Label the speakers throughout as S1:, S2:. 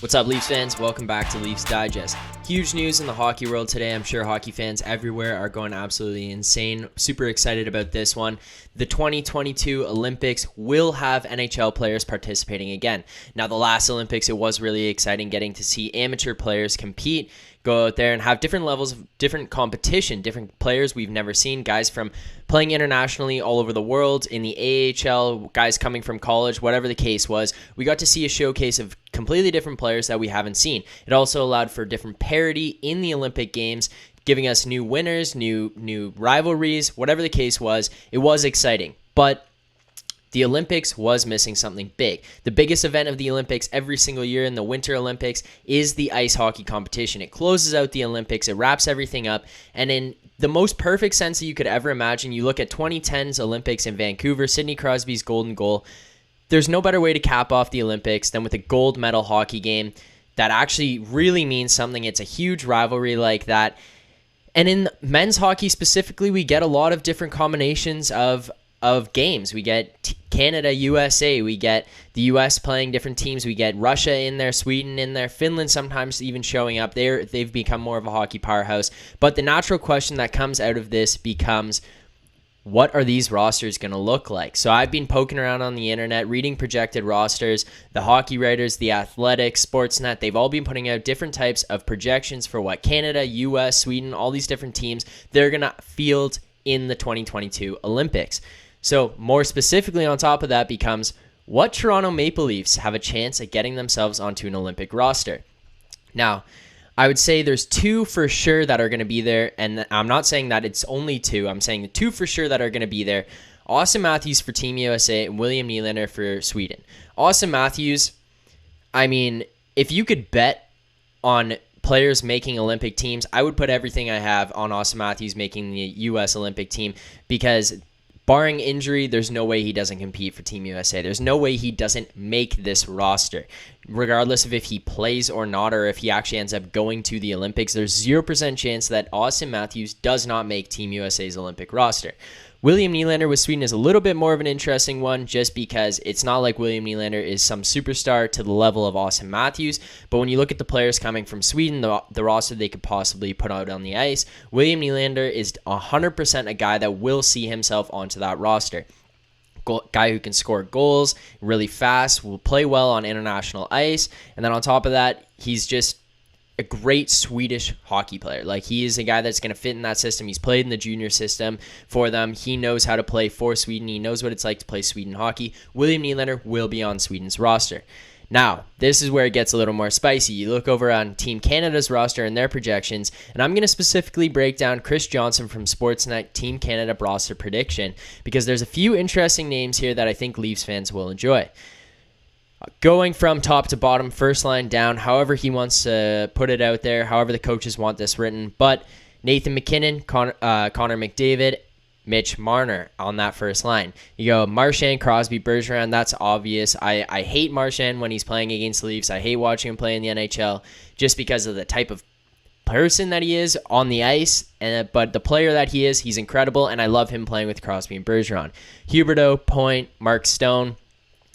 S1: What's up, Leafs fans? Welcome back to Leafs Digest. Huge news in the hockey world today. I'm sure hockey fans everywhere are going absolutely insane. Super excited about this one. The 2022 Olympics will have NHL players participating again. Now, the last Olympics, it was really exciting getting to see amateur players compete, go out there and have different levels of different competition, different players we've never seen, guys from playing internationally all over the world, in the AHL, guys coming from college, whatever the case was. We got to see a showcase of completely different players that we haven't seen. It also allowed for different parity in the Olympic Games, giving us new winners, new rivalries, whatever the case was. It was exciting, but the Olympics was missing something big. The biggest event of the Olympics every single year in the Winter Olympics is the ice hockey competition. It closes out the Olympics, it wraps everything up, and in the most perfect sense that you could ever imagine, you look at 2010's Olympics in Vancouver, Sidney Crosby's golden goal. There's no better way to cap off the Olympics than with a gold medal hockey game that actually really means something. It's a huge rivalry like that. And in men's hockey specifically, we get a lot of different combinations of games. We get Canada, USA. We get the US playing different teams. We get Russia in there, Sweden in there, Finland sometimes even showing up. They've become more of a hockey powerhouse. But the natural question that comes out of this becomes, what are these rosters going to look like? So I've been poking around on the internet, reading projected rosters. The Hockey Writers, The Athletic, Sportsnet, they've all been putting out different types of projections for what Canada, US, Sweden, all these different teams, they're going to field in the 2022 Olympics. So more specifically on top of that becomes, what Toronto Maple Leafs have a chance at getting themselves onto an Olympic roster? Now, I would say there's two for sure that are going to be there, and I'm not saying that it's only two. I'm saying the two for sure that are going to be there. Austin Matthews for Team USA and William Nylander for Sweden. Austin Matthews, I mean, if you could bet on players making Olympic teams, I would put everything I have on Austin Matthews making the U.S. Olympic team, because barring injury, there's no way he doesn't compete for Team USA. There's no way he doesn't make this roster. Regardless of if he plays or not, or if he actually ends up going to the Olympics, there's 0% chance that Austin Matthews does not make Team USA's Olympic roster. William Nylander with Sweden is a little bit more of an interesting one, just because it's not like William Nylander is some superstar to the level of Austin Matthews. But when you look at the players coming from Sweden, the roster they could possibly put out on the ice, William Nylander is 100% a guy that will see himself onto that roster. Guy who can score goals, really fast, will play well on international ice, and then on top of that, he's just a great Swedish hockey player. Like, he is a guy that's going to fit in that system. He's played in the junior system for them. He knows how to play for Sweden. He knows what it's like to play Sweden hockey. William Nylander will be on Sweden's roster. Now, this is where it gets a little more spicy. You look over on Team Canada's roster and their projections, and I'm going to specifically break down Chris Johnson from Sportsnet Team Canada roster prediction, because there's a few interesting names here that I think Leafs fans will enjoy. Going from top to bottom, first line down, however he wants to put it out there, however the coaches want this written. But Nathan McKinnon, Connor McDavid, Mitch Marner on that first line. You go Marchand, Crosby, Bergeron, that's obvious. I hate Marchand when he's playing against the Leafs. I hate watching him play in the NHL just because of the type of person that he is on the ice. But the player that he is, he's incredible, and I love him playing with Crosby and Bergeron. Huberdeau, Point, Mark Stone,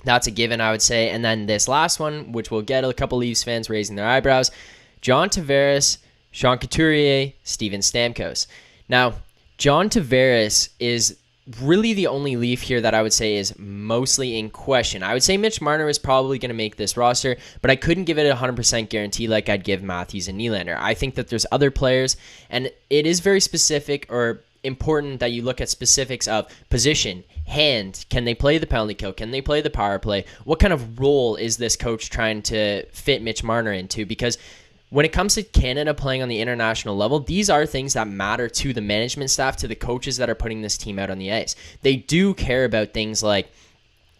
S1: that's a given, I would say. And then this last one, which will get a couple Leafs fans raising their eyebrows, John Tavares, Sean Couturier, Steven Stamkos. Now, John Tavares is really the only Leaf here that I would say is mostly in question. I would say Mitch Marner is probably going to make this roster, but I couldn't give it a 100% guarantee like I'd give Matthews and Nylander. I think that there's other players, and it is very specific or important that you look at specifics of position, hand, can they play the penalty kill, can they play the power play, what kind of role is this coach trying to fit Mitch Marner into, because when it comes to Canada playing on the international level, these are things that matter to the management staff, to the coaches that are putting this team out on the ice. They do care about things like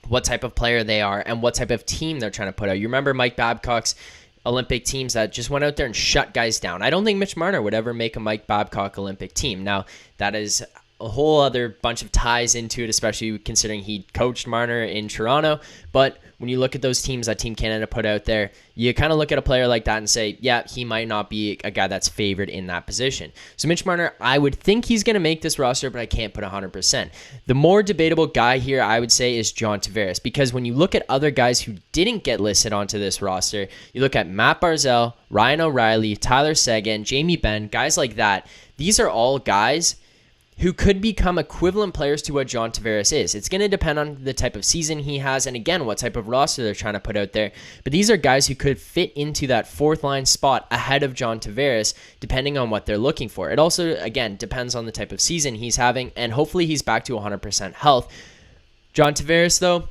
S1: what type of player they are and what type of team they're trying to put out. You remember Mike Babcock's Olympic teams that just went out there and shut guys down. I don't think Mitch Marner would ever make a Mike Babcock Olympic team. Now, that is a whole other bunch of ties into it, especially considering he coached Marner in Toronto. But when you look at those teams that Team Canada put out there, you kind of look at a player like that and say, yeah, he might not be a guy that's favored in that position. So Mitch Marner, I would think he's going to make this roster, but I can't put 100%. The more debatable guy here, I would say, is John Tavares, because when you look at other guys who didn't get listed onto this roster, you look at Matt Barzal, Ryan O'Reilly, Tyler Seguin, Jamie Benn, guys like that. These are all guys who could become equivalent players to what John Tavares is. It's going to depend on the type of season he has and, again, what type of roster they're trying to put out there. But these are guys who could fit into that fourth-line spot ahead of John Tavares, depending on what they're looking for. It also, again, depends on the type of season he's having, and hopefully he's back to 100% health. John Tavares, though,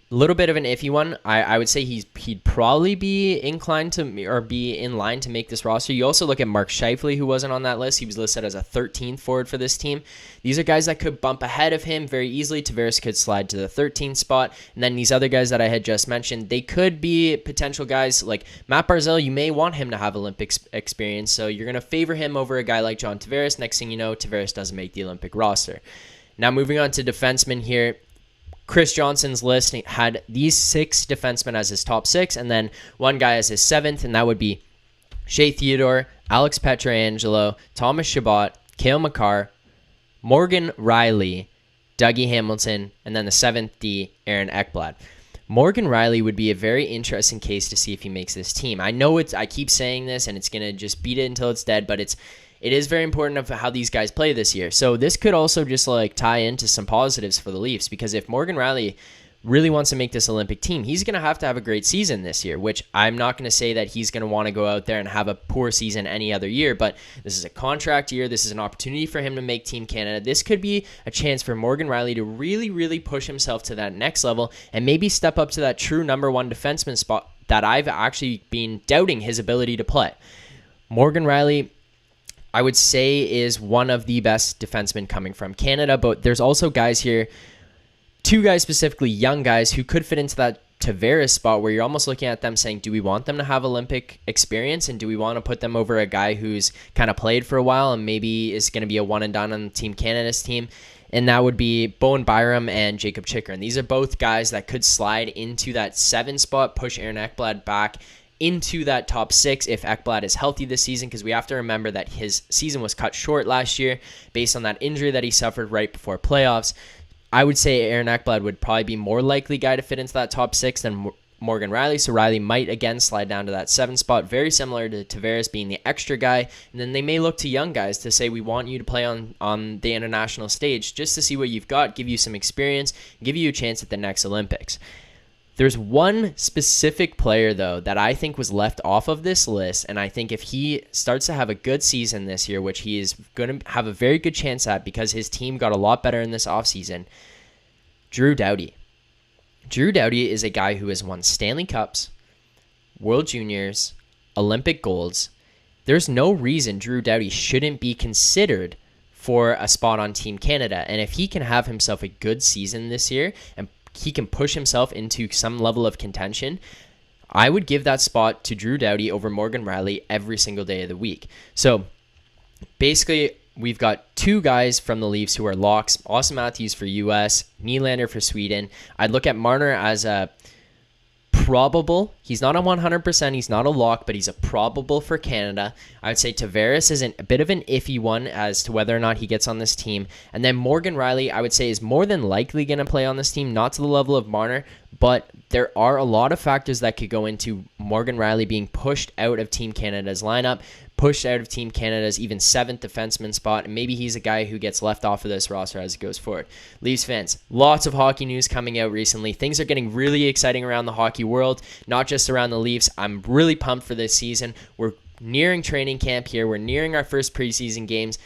S1: a little bit of an iffy one. I would say he'd probably be inclined to, or be in line to make this roster. You also look at Mark Scheifele, who wasn't on that list. He was listed as a 13th forward for this team. These are guys that could bump ahead of him very easily. Tavares could slide to the 13th spot. And then these other guys that I had just mentioned, they could be potential guys like Matt Barzal. You may want him to have Olympic experience, so you're going to favor him over a guy like John Tavares. Next thing you know, Tavares doesn't make the Olympic roster. Now moving on to defensemen here. Chris Johnson's list had these 6 defensemen as his top 6, and then one guy as his 7th, and that would be Shea Theodore, Alex Pietrangelo, Thomas Chabot, Cale Makar, Morgan Riley, Dougie Hamilton, and then the 7th D, Aaron Ekblad. Morgan Riley would be a very interesting case to see if he makes this team. I know I keep saying this, and it's going to just beat it until it's dead, but it is very important of how these guys play this year. So this could also just tie into some positives for the Leafs, because if Morgan Riley really wants to make this Olympic team, he's going to have a great season this year, which I'm not going to say that he's going to want to go out there and have a poor season any other year, but this is a contract year. This is an opportunity for him to make Team Canada. This could be a chance for Morgan Riley to really, really push himself to that next level and maybe step up to that true number 1 defenseman spot that I've actually been doubting his ability to play. Morgan Riley, I would say, is one of the best defensemen coming from Canada, but there's also guys here, 2 guys specifically, young guys, who could fit into that Tavares spot where you're almost looking at them saying, do we want them to have Olympic experience, and do we want to put them over a guy who's kind of played for a while and maybe is going to be a one and done on Team Canada's team? And that would be Bowen Byram and Jacob Chychrun. These are both guys that could slide into that 7 spot, push Aaron Ekblad back into that top 6 if Ekblad is healthy this season, because we have to remember that his season was cut short last year based on that injury that he suffered right before playoffs. I would say Aaron Ekblad would probably be more likely guy to fit into that top 6 than Morgan Riley, so Riley might again slide down to that 7 spot, very similar to Tavares being the extra guy. And then they may look to young guys to say, we want you to play on the international stage just to see what you've got, give you some experience, give you a chance at the next Olympics. There's one specific player, though, that I think was left off of this list, and I think if he starts to have a good season this year, which he is going to have a very good chance at because his team got a lot better in this offseason, Drew Doughty. Drew Doughty is a guy who has won Stanley Cups, World Juniors, Olympic golds. There's no reason Drew Doughty shouldn't be considered for a spot on Team Canada, and if he can have himself a good season this year and he can push himself into some level of contention, I would give that spot to Drew Doughty over Morgan Riley every single day of the week. So basically, we've got 2 guys from the Leafs who are locks. Austin Matthews for US, Nylander for Sweden. I'd look at Marner as a probable. He's not a 100%. He's not a lock, but he's a probable for Canada. I would say Tavares is a bit of an iffy one as to whether or not he gets on this team. And then Morgan Riley, I would say, is more than likely going to play on this team, not to the level of Marner, but there are a lot of factors that could go into Morgan Riley being pushed out of Team Canada's lineup, pushed out of Team Canada's even 7th defenseman spot, and maybe he's a guy who gets left off of this roster as it goes forward. Leafs fans, lots of hockey news coming out recently. Things are getting really exciting around the hockey world, not just around the Leafs. I'm really pumped for this season. We're nearing training camp here. We're nearing our first preseason games.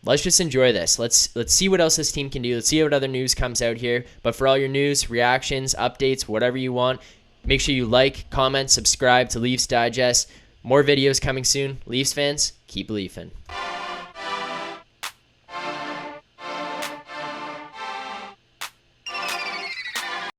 S1: Let's just enjoy this. Let's see what else this team can do. Let's see what other news comes out here. But for all your news, reactions, updates, whatever you want, make sure you like, comment, subscribe to Leafs Digest. More videos coming soon. Leafs fans, keep leafing.